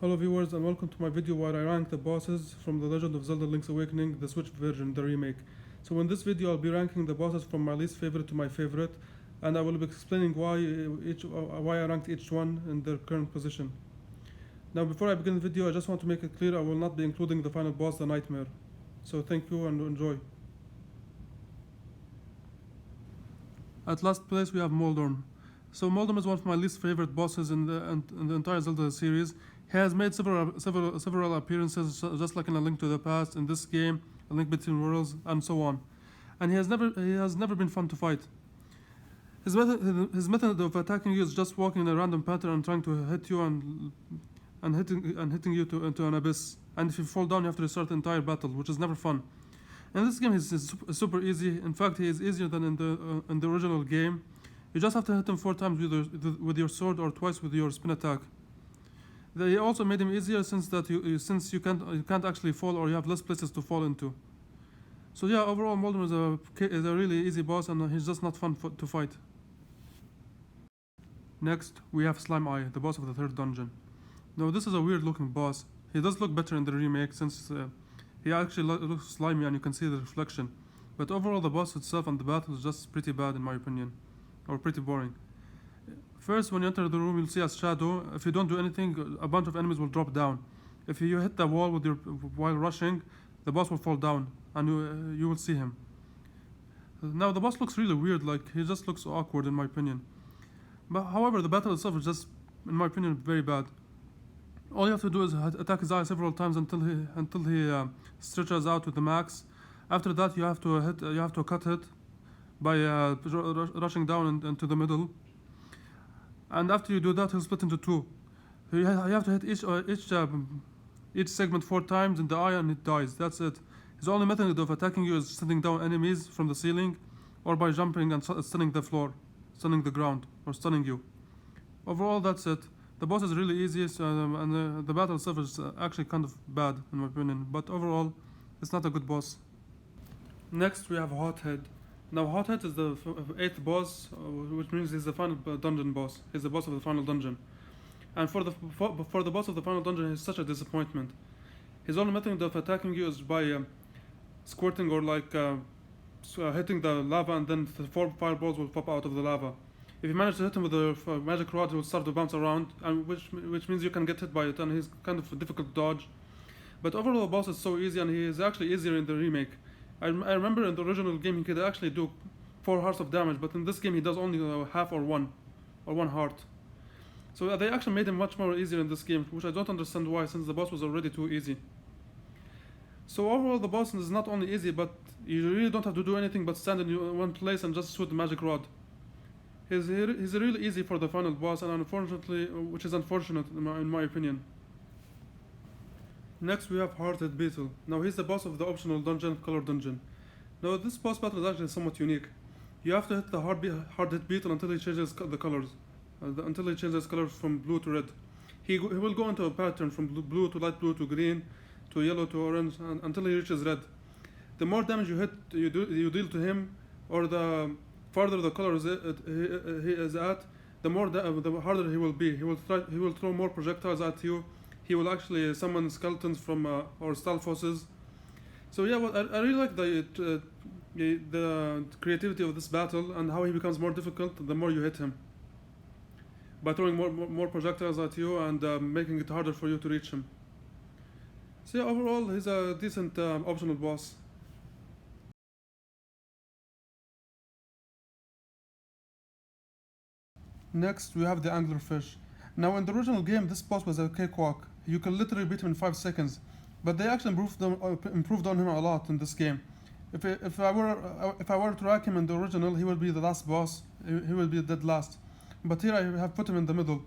Hello viewers and welcome to my video where I rank the bosses from The Legend of Zelda Link's Awakening, the Switch version, the remake. So in this video I'll be ranking the bosses from my least favorite to my favorite, and I will be explaining why I ranked each one in their current position. Now before I begin the video I just want to make it clear I will not be including the final boss, the Nightmare. So thank you and enjoy. At last place we have Moldorm. So Moldorm is one of my least favorite bosses in the entire Zelda series. He has made several appearances, just like in A Link to the Past, in this game, A Link Between Worlds, and so on. And he has never been fun to fight. His method of attacking you is just walking in a random pattern and trying to hit you and hitting you into an abyss. And if you fall down, you have to restart the entire battle, which is never fun. In this game, he's super easy. In fact, he is easier than in the original game. You just have to hit him 4 times with your sword or twice with your spin attack. They also made him easier since you can't actually fall, or you have less places to fall into. So yeah, overall Moldorm is a really easy boss, and he's just not fun to fight. Next, we have Slime Eye, the boss of the 3rd dungeon. Now this is a weird looking boss. He does look better in the remake since he actually looks slimy and you can see the reflection. But overall the boss itself and the battle is just pretty bad in my opinion, or pretty boring. First, when you enter the room, you'll see a shadow. If you don't do anything, a bunch of enemies will drop down. If you hit the wall while rushing, the boss will fall down, and you will see him. Now, the boss looks really weird, like he just looks awkward in my opinion. But however, the battle itself is just, in my opinion, very bad. All you have to do is attack his eye several times until he stretches out with the max. After that, you have to cut it by rushing down into the middle. And after you do that, he'll split into 2. You have to hit each segment 4 times in the eye and it dies. That's it. His only method of attacking you is sending down enemies from the ceiling, or by jumping and stunning the floor, stunning the ground, or stunning you. Overall, that's it. The boss is really easy, and the battle itself is actually kind of bad in my opinion. But overall, it's not a good boss. Next, we have Hothead. Now, Hothead is the 8th boss, which means he's the final dungeon boss. He's the boss of the final dungeon. And for the boss of the final dungeon, he's such a disappointment. His only method of attacking you is by squirting or hitting the lava, and then the 4 fireballs will pop out of the lava. If you manage to hit him with a magic rod, he will start to bounce around, and which means you can get hit by it, and he's kind of difficult to dodge. But overall, the boss is so easy, and he is actually easier in the remake. I remember in the original game he could actually do 4 hearts of damage, but in this game he does only half or 1 heart. So they actually made him much more easier in this game, which I don't understand why, since the boss was already too easy. So overall the boss is not only easy, but you really don't have to do anything but stand in one place and just shoot the magic rod. He's really easy for the final boss, and which is unfortunate in my opinion. Next we have Hearted Beetle. Now he's the boss of the optional dungeon, Color Dungeon. Now this boss battle is actually somewhat unique. You have to hit the Hearted Beetle until he changes the colors. Until he changes colors from blue to red. He will go into a pattern from blue to light blue to green to yellow to orange until he reaches red. The more damage you deal to him, or the farther the color he is at, the harder he will be. He will throw more projectiles at you. He will actually summon skeletons from or Stalfosses. So yeah, well, I really like the creativity of this battle, and how he becomes more difficult the more you hit him, by throwing more projectiles at you and making it harder for you to reach him. So yeah, overall he's a decent optional boss. Next we have the Anglerfish. Now in the original game this boss was a cakewalk. You can literally beat him in 5 seconds, but they actually improved on him a lot in this game. If I were to rank him in the original, he would be the last boss. He will be dead last. But here I have put him in the middle.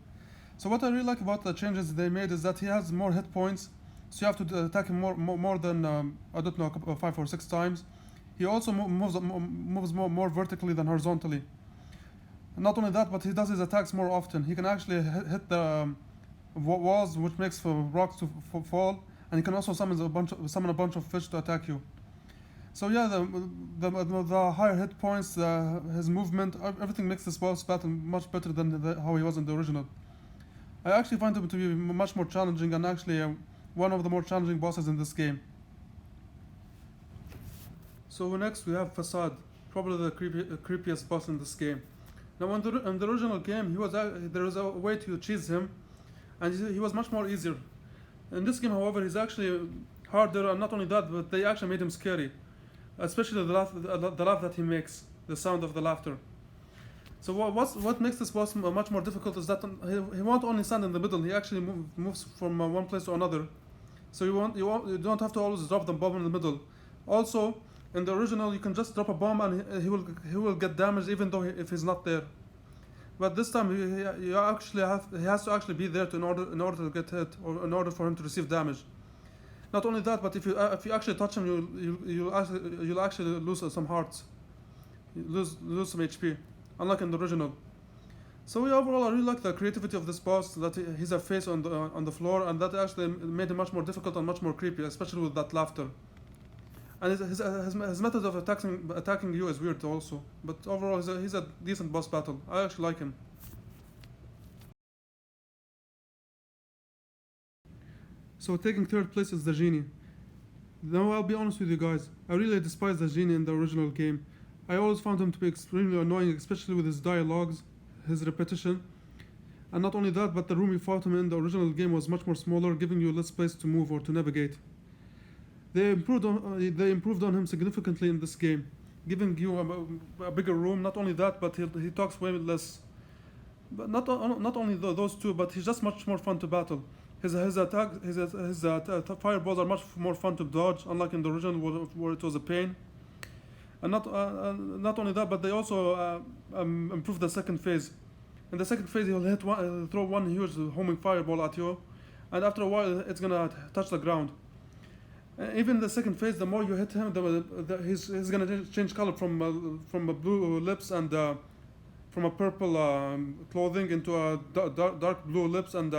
So what I really like about the changes they made is that he has more hit points, so you have to attack him more than I don't know, 5 or 6 times. He also moves more vertically than horizontally. Not only that, but he does his attacks more often. He can actually hit the walls, which makes for rocks to fall, and he can also summon a bunch of fish to attack you. So yeah, the higher hit points, his movement, everything makes this boss battle much better than how he was in the original. I actually find him to be much more challenging and actually one of the more challenging bosses in this game. So next we have Facade, probably the creepiest boss in this game. Now in the original game, there was a way to cheese him, and he was much more easier. In this game, however, he's actually harder, and not only that, but they actually made him scary, especially the laugh that he makes, the sound of the laughter. So what makes this boss much more difficult is that he won't only stand in the middle, he actually moves from one place to another. So you don't have to always drop the bomb in the middle. Also, in the original, you can just drop a bomb and he will get damaged even though if he's not there. But this time he has to actually be there in order to get hit, or in order for him to receive damage. Not only that, but if you actually touch him, you'll actually lose some hearts, lose some HP, unlike in the original. So overall, I really like the creativity of this boss. That he's a face on the floor, and that actually made him much more difficult and much more creepy, especially with that laughter. And his method of attacking you is weird also. But overall, he's a decent boss battle. I actually like him. So taking third place is the genie. Now I'll be honest with you guys. I really despise the genie in the original game. I always found him to be extremely annoying, especially with his dialogues, his repetition. And not only that, but the room you fought him in the original game was much more smaller, giving you less space to move or to navigate. They improved on him significantly in this game, giving you a bigger room. Not only that, but he talks way less. But not only those two, but he's just much more fun to battle. His fireballs are much more fun to dodge, unlike in the original where it was a pain. And not only that, but they also improved the second phase. In the second phase, he'll throw one huge homing fireball at you, and after a while, it's gonna touch the ground. Even the second phase, the more you hit him, he's gonna change color from blue lips and from a purple clothing into a dark blue lips and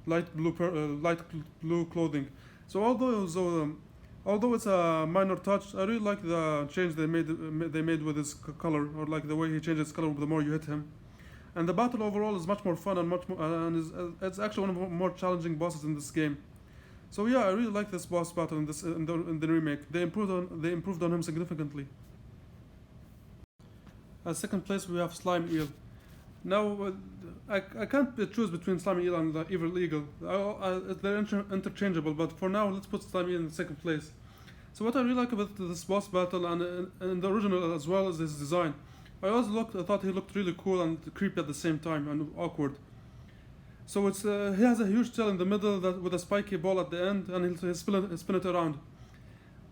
light blue clothing. So although it's a minor touch, I really like the change they made with his color, or like the way he changes color the more you hit him. And the battle overall is much more fun and it's actually one of the more challenging bosses in this game. So yeah, I really like this boss battle in the remake. They improved on him significantly. At second place we have Slime Eel. Now I can't choose between Slime Eel and the Evil Eagle. They're interchangeable, but for now let's put Slime Eel in second place. So what I really like about this boss battle and the original as well is his design. I thought he looked really cool and creepy at the same time and awkward. So he has a huge tail in the middle with a spiky ball at the end, and he'll spin it around,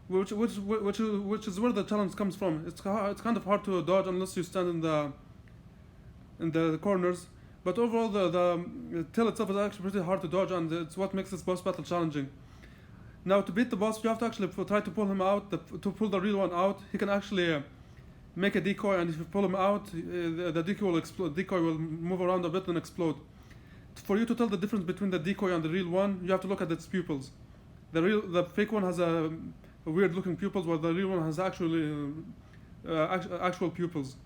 which is where the challenge comes from. It's kind of hard to dodge unless you stand in the corners. But overall, the tail itself is actually pretty hard to dodge, and it's what makes this boss battle challenging. Now to beat the boss, you have to actually try to pull him out. To pull the real one out, he can actually make a decoy, and if you pull him out, the decoy will explode. Decoy will move around a bit and explode. For you to tell the difference between the decoy and the real one, you have to look at its pupils. The fake one has a weird looking pupils, while the real one has actual pupils.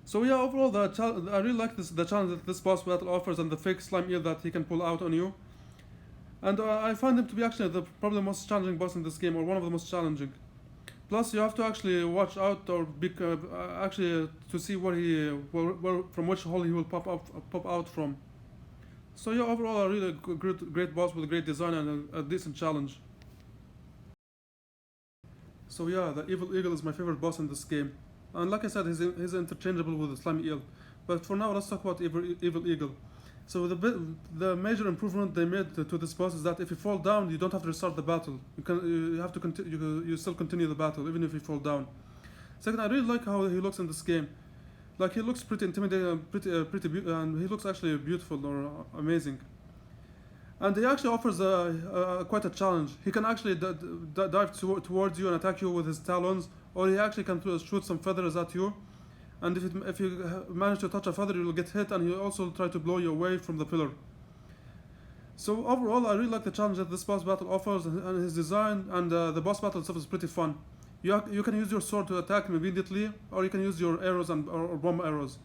So yeah, overall, I really like the challenge that this boss battle offers, and the fake slime eel that he can pull out on you. And I find him to be actually probably the most challenging boss in this game, or one of the most challenging. Plus, you have to actually watch out or actually to see where from which hole he will pop out from. So yeah, overall, a really great boss with a great design and a decent challenge. So yeah, the Evil Eagle is my favorite boss in this game, and like I said, he's interchangeable with the Slimy Eel. But for now, let's talk about Evil Eagle. So the major improvement they made to this boss is that if you fall down, you don't have to restart the battle. You have to you still continue the battle even if you fall down. Second, I really like how he looks in this game. Like, he looks pretty intimidating, and he looks actually beautiful or amazing. And he actually offers quite a challenge. He can actually dive towards you and attack you with his talons, or he actually can shoot some feathers at you. And if you manage to touch a feather, you will get hit, and he'll also try to blow you away from the pillar. So overall, I really like the challenge that this boss battle offers, and his design, and the boss battle itself is pretty fun. You can use your sword to attack him immediately, or you can use your arrows or bomb arrows.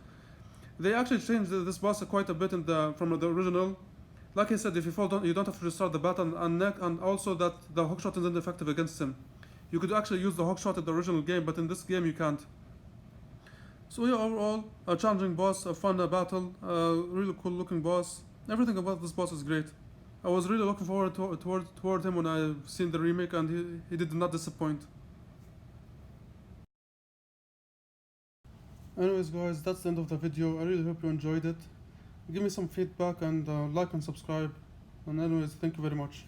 They actually changed this boss quite a bit from the original. Like I said, if you fall down, you don't have to restart the battle, and also that the hookshot isn't effective against him. You could actually use the hookshot in the original game, but in this game you can't. So yeah, overall, a challenging boss, a fun battle, a really cool looking boss. Everything about this boss is great. I was really looking forward toward him when I seen the remake, and he did not disappoint. Anyways guys, that's the end of the video. I really hope you enjoyed it. Give me some feedback and like and subscribe. And anyways, thank you very much.